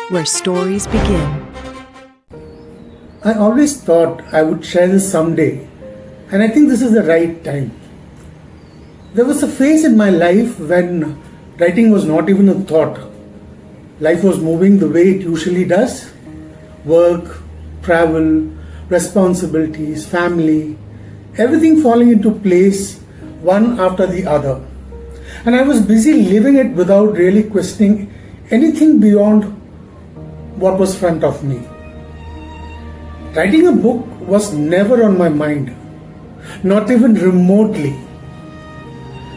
where stories begin. I always thought I would share this someday, and I think this is the right time. There was a phase in my life when writing was not even a thought. Life was moving the way it usually does: work, travel, responsibilities, family, everything falling into place one after the other. And I was busy living it without really questioning anything beyond what was front of me. Writing a book was never on my mind, not even remotely.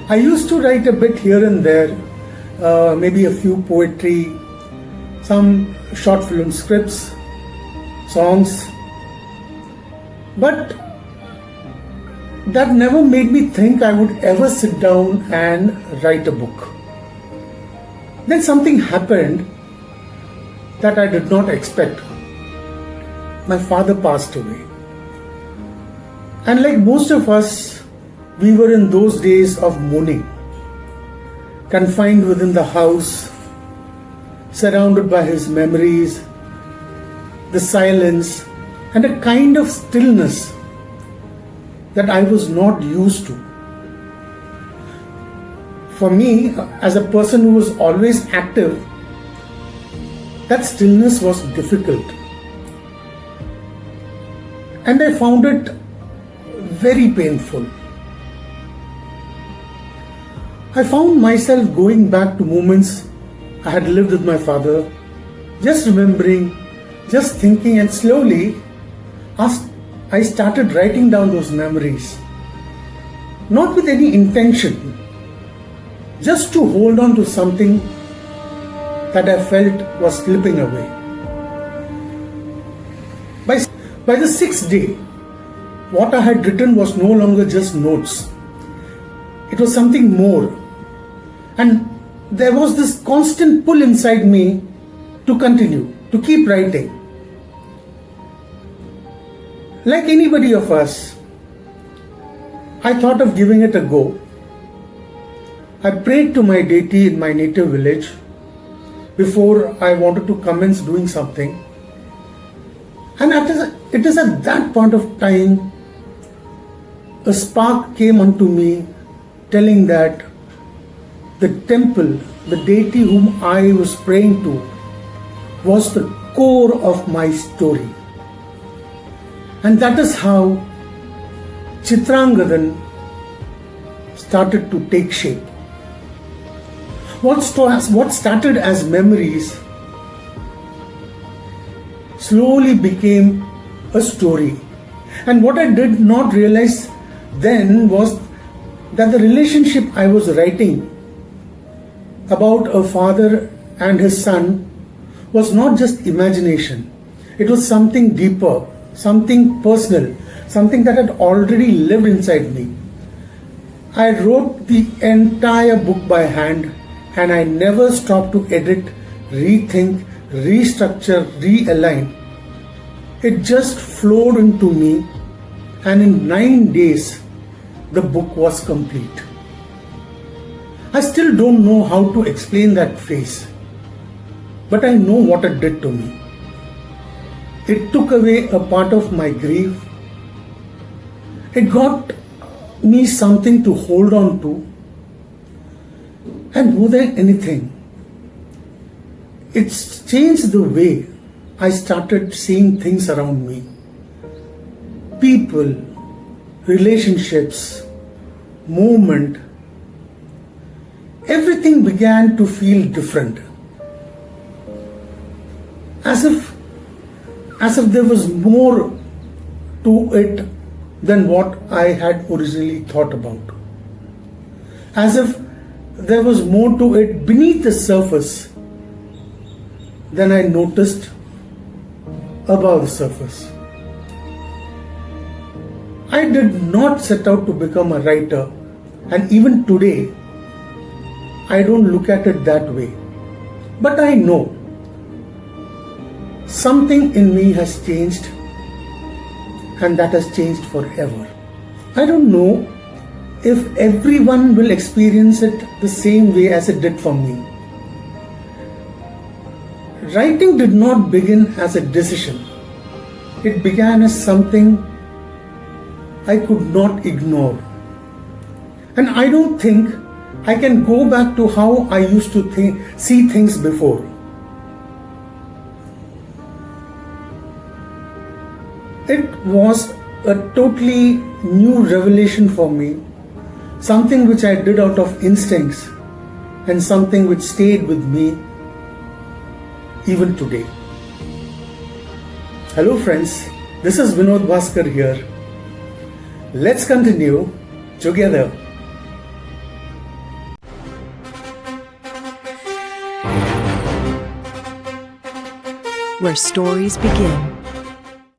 I used to write a bit here and there, maybe a few poetry, some short film scripts, songs, but that never made me think I would ever sit down and write a book. Then something happened that I did not expect. My father passed away. And like most of us, we were in those days of mourning, confined within the house, surrounded by his memories, the silence, and a kind of stillness that I was not used to. For me, as a person who was always active, that stillness was difficult. And I found it very painful. I found myself going back to moments I had lived with my father, just remembering, just thinking, and slowly I started writing down those memories. Not with any intention, just to hold on to something that I felt was slipping away. By the sixth day, what I had written was no longer just notes. It was something more. And there was this constant pull inside me to continue, to keep writing. Like anybody of us, I thought of giving it a go. I prayed to my deity in my native village before I wanted to commence doing something. And it is at that point of time, a spark came unto me telling that the temple, the deity whom I was praying to, was the core of my story. And that is how Chithrangadan started to take shape. What started as memories slowly became a story. And what I did not realize then was that the relationship I was writing about a father and his son was not just imagination. It was something deeper, something personal, something that had already lived inside me. I wrote the entire book by hand, and I never stopped to edit, rethink, restructure, realign. It just flowed into me, and in 9 days, the book was complete. I still don't know how to explain that phase, but I know what it did to me. It took away a part of my grief. It got me something to hold on to. And more than anything, it's changed the way I started seeing things around me. People, relationships, movement, everything began to feel different. As if there was more to it than what I had originally thought about. As if there was more to it beneath the surface than I noticed above the surface. I did not set out to become a writer, and even today, I don't look at it that way. But I know something in me has changed, and that has changed forever. I don't know if everyone will experience it the same way as it did for me. Writing did not begin as a decision. It began as something I could not ignore. And I don't think I can go back to how I used to see things before. It was a totally new revelation for me, something which I did out of instincts and something which stayed with me even today. Hello friends, this is Vinod Bhaskar here. Let's continue together. Where stories begin.